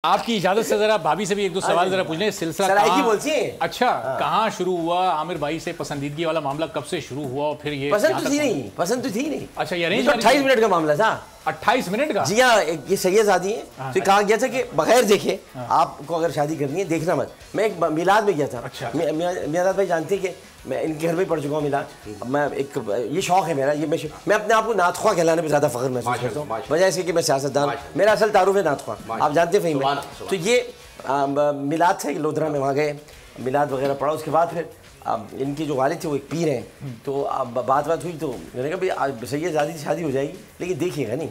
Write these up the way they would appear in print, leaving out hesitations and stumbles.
आपकी इजाजत से जरा भाभी से भी एक दो सवाल जरा पूछ लें। सिलसिला अच्छा कहाँ शुरू हुआ? आमिर भाई से पसंदीदगी वाला मामला कब से शुरू हुआ और फिर ये पसंद तो थी नहीं। अच्छा ये अरेंज 28 मिनट का मामला था। 28 मिनट का? जी हाँ, ये सैयद शादी है। तो कहा गया था कि बगैर देखे आपको अगर शादी करनी है देखना मत। मैं एक मिलाद में गया था। अच्छा। मियादाद भाई जानते हैं कि मैं इनके घर में पढ़ चुका हूँ मिलाद। मैं एक ये शौक है मेरा, ये मैं अपने आप को नातख्वा कहलाने पे ज़्यादा फ़ख्र महसूस करता हूँ, वजह इसकी कि मैं सियासतदान, मेरा असल तारुफ है नातख्वा, आप जानते फ़हीम है। तो ये मिलाद था, लोधरा में वहाँ गए, मिलाद वगैरह पढ़ा। उसके बाद फिर इनके जो वालिद थे वो एक पीर हैं, तो अब बात हुई तो मैंने कहा भाई सैयद शादी शादी हो जाएगी लेकिन देखिएगा नहीं,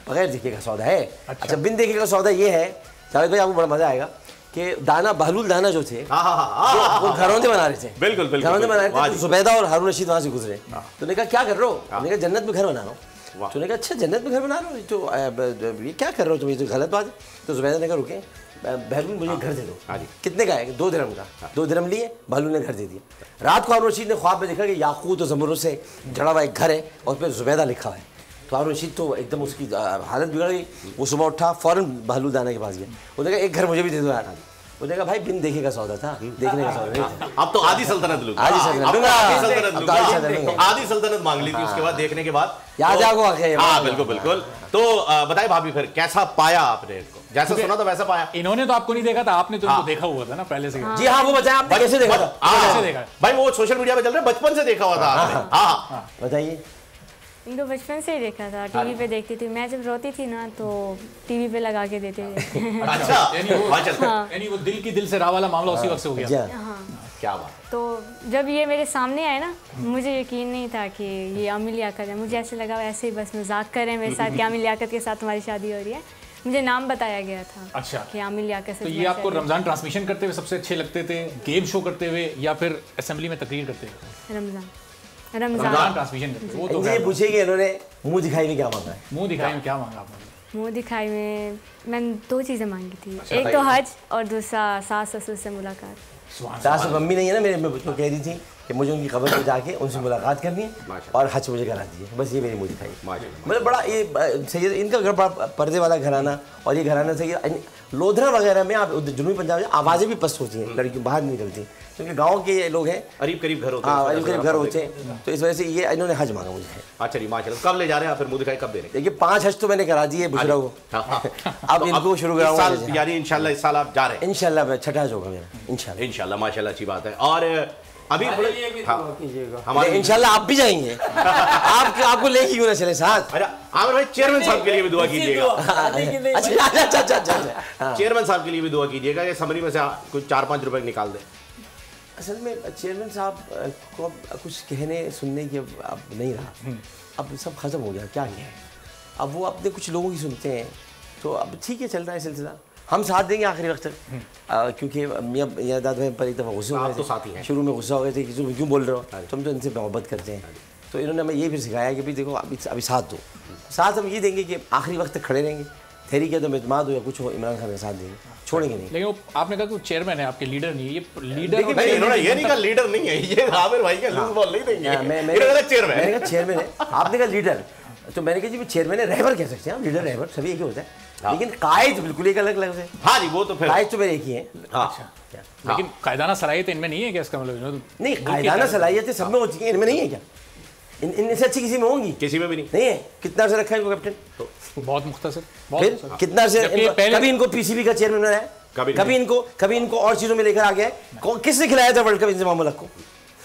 बगैर देखे का सौदा है। अच्छा बिन देखे का सौदा ये है जावेद भाई, आपको बड़ा मज़ा आएगा कि दाना बहलूल दाना जो थे वो घरौंदे बना रहे थे। बिल्कुल घरौंदे बना रहे थे। तो जुबैदा और हारून रशीद वहाँ से गुजरे, तो ने कहा क्या कर रहे हो? हमने कहा जन्नत में घर बना रहा हूँ। तो ने कहा अच्छा जन्नत में घर बना रहे हो, तो ये क्या कर रहे हो तुम, ये तो गलत बात है। तो जुबैदा ने कहा रुके बहलूल मुझे घर दे दो। कितने का है? 2 दिरहम का। 2 दिरहम लिए, बहलूल ने घर दे दिया। रात को हारून रशीद ने ख्वाब में देखा कि याकूत और ज़मरुद से जड़ा हुआ एक घर है और उस पर जुबैदा लिखा है। तो हारून रशीद तो एकदम उसकी हालत बिगड़ गई। वो सुबह उठा फ़ौरन बहलूल दाना के पास गया, उसने कहा एक घर मुझे भी दे दो यार। उसने कहा भाई बिन देखे का सौदा था, देखने का सौदा नहीं था। अब तो आधी सल्तनत लूंगा, आधी सल्तनत मांग ली थी उसके बाद, देखने के बाद याद है आपको? हाँ बिल्कुल बिल्कुल। तो बताइए भाभी फिर कैसा पाया आपने इनको? जैसा सुना था वैसा पाया? इन्होंने तो आपको नहीं देखा था, आपने तो इनको देखा हुआ था ना पहले से। जी हाँ, वो बताया आपने कैसे देखा था? कैसे देखा भाई? वो सोशल मीडिया पे चल रहा है, बचपन से देखा हुआ था आपने? हाँ बताइए। इनको बचपन से ही देखा था, टीवी पे देखती थी मैं, जब रोती थी ना तो टीवी पे लगा के देते थे। अच्छा यानी वो दिल की दिल से राह वाला मामला उसी वक्त से हो गया। क्या बात। तो जब ये मेरे सामने आए ना, मुझे यकीन नहीं था कि ये आमिर लियाकत है। मुझे ऐसे लगा ऐसे ही बस मजाक कर रहे हैं मेरे साथ कि आमिर लियाकत के साथ तुम्हारी शादी हो रही है। मुझे नाम बताया गया था। अच्छा कि आमिर लियाकत से। तो ये आपको रमजान ट्रांसमिशन करते हुए सबसे अच्छे लगते थे, गेम शो करते हुए, या फिर असेंबली में तकरीर करते हुए? रमजान ट्रांसमिशन करते हुए। वो तो ये पूछे कि इन्होंने मुंह दिखाई में क्या मांगा है? मुंह दिखाई में क्या मांगा आपने? मुंह दिखाई में मैंने 2 चीज़ें मांगी थी। एक तो हज और दूसरा सास ससुर से मुलाकात। सास मम्मी नहीं है ना मेरे, मैं उसको कह रही थी कि मुझे उनकी कब्र पे जाके उनसे मुलाकात करनी है और हज मुझे करा दीजिए, बस ये मेरी मुंह दिखाई। मतलब बड़ा ये सैयद इनका घर बड़ा पर्दे वाला घराना, और ये घराना सैयद लोधरा वगैरह में आप जुनूबी पंजाब में आवाज़ें भी पस्त होती हैं, लड़कियों बाहर नहीं निकलती क्योंकि गांव के लोग हैं, करीब करीब घर होते हैं। हाँ करीब घर होते हैं, तो इस वजह से ये इन्होंने हज मांगा मुझे। अच्छा जी माशाल्लाह। कब ले जा रहे हैं आप फिर मुंह दिखाई, कब दे रहे हैं? देखिए 5 हज तो मैंने करा दिए बुशरा को, अब इनको शुरू कराऊंगा। यानी इंशाल्लाह इस साल आप जा रहे हैं? इंशाल्लाह छठा हज होगा मेरा, इंशाल्लाह। इंशाल्लाह माशाल्लाह, अच्छी बात है। और अभी हमारे इंशाल्लाह आप भी जाएंगे। आपको लेके क्यों ना चले साथ? आमिर भाई चेयरमैन साहब के लिए भी दुआ कीजिएगा। अच्छा चेयरमैन साहब के लिए भी दुआ कीजिएगा कि समरी में से कुछ 4-5 रुपए निकाल दे। असल में चेयरमैन साहब को कुछ कहने सुनने की अब नहीं रहा, अब सब खत्म हो गया, क्या किया है अब वो अपने कुछ लोगों की सुनते हैं, तो अब ठीक है चल रहा है सिलसिला, हम साथ देंगे आखिरी वक्त तक। क्योंकि मियां दाद में पर एक दफ़ा गुस्सा हो गए थे, शुरू में गुस्सा हो गए थे कि तुम क्यों बोल रहे हो, तुम तो इनसे मोहब्बत करते हैं। तो इन्होंने हमें ये फिर सिखाया कि भाई देखो अभी साथ दो, साथ हम ये देंगे कि आखिरी वक्त तक खड़े रहेंगे, तहरीक तो एतमाद हो या कुछ हो, इमरान खान का साथ देंगे, छोड़ेंगे नहीं। लेकिन आपने कहा कि चेयरमैन है, आपके लीडर नहीं है। ये लीडर इन्होंने ये नहीं कहा लीडर नहीं है, ये आमिर भाई का लूज बॉल नहीं देंगे। मैंने कहा चेयरमैन है, आपने कहा लीडर, तो मैंने कहा जी चेयरमैन है, रहबर कह सकते हैं आप, लीडर रहबर सभी एक ही होता है, लेकिन कायद बिल्कुल एक अलग अलग है। हाँ जी वो तो फिर कायद तो मेरे एक ही है। अच्छा लेकिन कायदाना सलाहियत इनमें नहीं है क्या? इसका मतलब नहीं, कायदाना सलाहियतें सब में होती हैं, इनमें नहीं है क्या? इनसे अच्छी किसी में होंगी? किसी में भी नहीं है। कितना अर्से रखा है इनको कैप्टन? तो बहुत मुख्तसर। फिर कितना अर्से कभी इनको पीसीबी का चेयरमैन बनाया, कभी इनको और चीजों में लेकर आ गया है? किसने खिलाया था वर्ल्ड कप इंतजाम मुल्क को?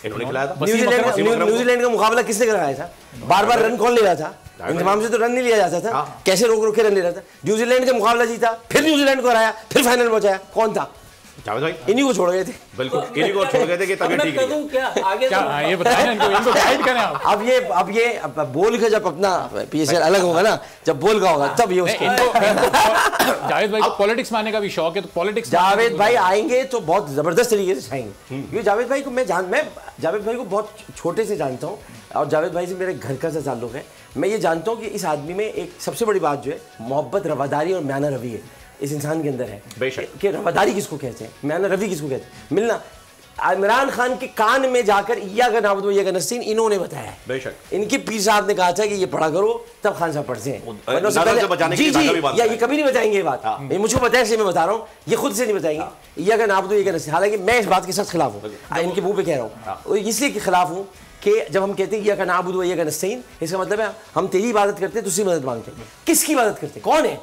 इन्होंने खिलाया था। न्यूजीलैंड का मुकाबला किसने कराया था? बार बार रन कौन ले रहा था? इंतजाम से तो रन नहीं लिया जाता था, कैसे रोक रोक के रन ले रहा था? न्यूजीलैंड का मुकाबला जीता, फिर न्यूजीलैंड को हराया, फिर फाइनल पहुंचाया, कौन था? जावेद भाई इन्हीं को छोड़ गए थे। बिल्कुल इन्हीं को छोड़ गए थे कि तबीयत ठीक नहीं है। क्या ये बताएं इनको गाइड करें आप। अब ये बोल के जब अपना पीएसएल अलग होगा ना, जब बोल का होगा तब ये उसको जावेद भाई को पॉलिटिक्स में आने का भी शौक है, तो पॉलिटिक्स जावेद भाई आएंगे तो बहुत जबरदस्त तरीके से आएंगे, क्योंकि जावेद भाई को मैं जावेद भाई को बहुत छोटे से जानता हूँ और जावेद भाई से मेरे घर का सा ताल्लुक है। मैं ये जानता हूँ कि इस आदमी में एक सबसे बड़ी बात जो है मोहब्बत, रवादारी और म्याना रवि है, इस इंसान के अंदर है। बेशक कि रवादारी किसको कहते हैं, म्याना रवि किसको कहते हैं? मिलना इमरान खान के कान में जाकर इय्याका नअबुदु व इय्याका नस्तईन इन्होंने बताया है। बेशक इनके पीर साहब ने कहा था कि ये पढ़ा करो, तब खान साहब पढ़ते हैं। जी जी, ये कभी नहीं बताएंगे ये बात, मुझको पता है इसलिए मैं बता रहा हूँ, ये खुद से नहीं बताएंगे इय्याका नअबुदु व इय्याका नस्तईन। हालांकि मैं इस बात के सख्त खिलाफ हूँ, इनके मुंह पे कह रहा हूँ, इसलिए के खिलाफ हूँ कि जब हम कहते हैं इय्याका नअबुदु व इय्याका नस्तईन, इसका मतलब है हम तेरी इबादत करते हैं, तुझसे मदद मांगते हैं। किसकी इबादत करते हैं, कौन है,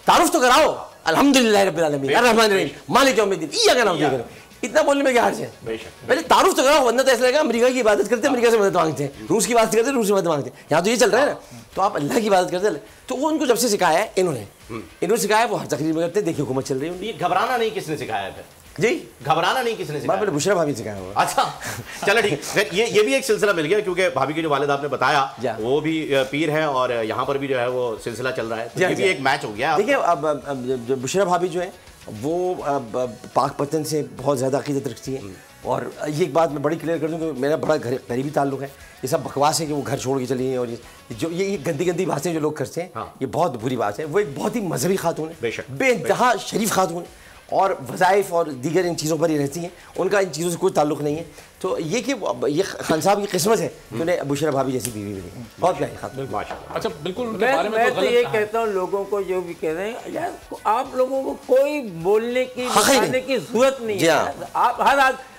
तारुफ तो कराओ। अल्हम्दुलिल्लाह रब्बिल आलमीन अर्रहमानिर रहीम मालिक यौमिद्दीन इय्याका नअबुदु व इय्याका नस्तईन। इतना बोलने में क्या हर्ज है, पहले तारुफ तो कराओ, वरना तो ऐसा लगेगा अमेरिका की इबादत करते हैं, अमेरिका से मदद मांगते हैं, रूस की बात करते हैं, रूस से मदद मांगते हैं। यहाँ तो ये चल रहा है ना, तो आप अल्लाह की इबादत करते हैं। तो वो उनको जब से सिखाया है इन्होंने सिखाया, वो हर तकरीर में करते हैं, देखिए हुकूमत चल रही है। ये घबराना नहीं किसने सिखाया है जी, घबराना नहीं किसने सिखाया? मैंने बुशरा भाभी सिखाया हुआ। अच्छा चलो ठीक, ये भी एक सिलसिला मिल गया, क्योंकि भाभी के जो वालिद आपने बताया वो भी पीर है और यहाँ पर भी जो है वो सिलसिला चल रहा है, तो ये भी एक मैच हो गया। देखिए अब बुशरा भाभी जो है वो पाक पतन से बहुत ज़्यादा अक़ीदत रखती है, और ये एक बात मैं बड़ी क्लियर कर दूँ कि मेरा बड़ा करीबी ताल्लुक़ है। ये सब बकवास है कि वो घर छोड़ के चली हैं, और ये गंदी गंदी बातें जो लोग करते हैं, ये बहुत बुरी बात है। वो एक बहुत ही मजहबी खातून है, बेइंतहा शरीफ खातून, और वज़ाइफ और दीगर इन चीज़ों पर ही रहती हैं, उनका इन चीज़ों से कोई ताल्लुक़ नहीं है। तो ये कि ये खान साहब की किस्मत है कि उन्हें बुशरा भाभी जैसी बीवी मिली, बहुत प्यारी खातून। अच्छा बिल्कुल, मैं तो ये कहता हूँ लोगों को जो भी कह रहे हैं, यार आप लोगों को कोई बोलने की बताने की जरूरत नहीं है। आप हर आदमी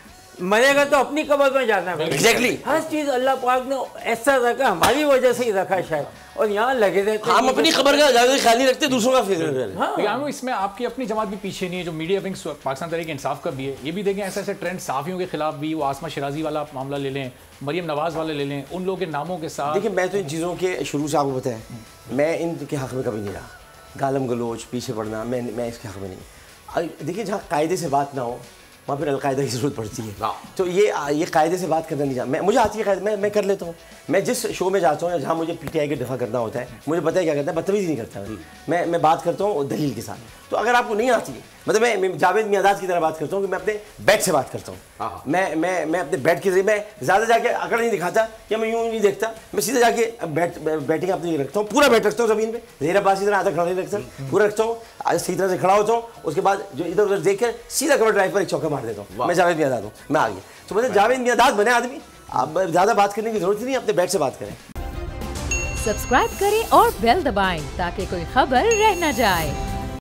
मरेगा तो अपनी कब्र में जाना है। एग्जैक्टली, हर चीज़ अल्लाह पाक ने ऐसा रखा, हमारी वजह से ही रखा शायद, और यहाँ लगे रहते हैं। हम अपनी खबर का ज़्यादा खाली रखते, दूसरों का फिक्र। हाँ, इसमें आपकी अपनी जमात भी पीछे नहीं है, जो मीडिया विंग पाकिस्तान तहरीक इंसाफ का भी है। ये भी देखें ऐसे ऐसे ट्रेंड सहाफ़ियों के खिलाफ भी, वो आसमा शिराजी वाला मामला ले लें, मरियम नवाज़ वाले ले लें, उन लोगों के नामों के साथ। देखिए मैं तो इन चीज़ों के शुरू से आपको बताया, मैं इनके हक़ में कभी नहीं रहा, गालम गलोच पीछे पड़ना, मैं इसके हक़ में नहीं। देखिए जहाँ कायदे से बात ना हो वहाँ फिर अलकायदा की ज़रूरत पड़ती है। तो ये कायदे से बात करना नहीं चाहता, मुझे आती है कायदे, मैं कर लेता हूँ। मैं जिस शो में जाता हूँ या जहाँ मुझे PTI के दफ़ा करना होता है, मुझे पता है क्या करता है, बदतमीज़ी नहीं करता मैं बात करता हूँ दलील के साथ। तो अगर आपको नहीं आती है, मतलब मैं जावेद मियादाद की तरह बात करता हूँ कि मैं अपने बेड से बात करता हूँ। मैं अपने बेड के जरिए, मैं ज़्यादा जाके अकड़ नहीं दिखाता या मैं यूँ नहीं देखता, मैं सीधे जाके बैटिंग अपनी रखता हूँ, पूरा बैठ रखता हूँ ज़मीन पे, ज़ेर अब्बास की तरह आधा खड़ा नहीं रखता, पूरा रखता हूँ, आज सही तरह से खड़ा होता हूँ। उसके बाद जो इधर उधर देख कर सीधा कवर ड्राइव पर एक चौका मार देता हूँ, मैं जावेद मियादाद हूँ, मैं आ गया। तो मतलब जावेद मियादाद बने आदमी, अब ज़्यादा बात करने की ज़रूरत नहीं, अपने बेड से बात करें। सब्सक्राइब करें और बेल दबाएं ताकि कोई खबर रह न जाए।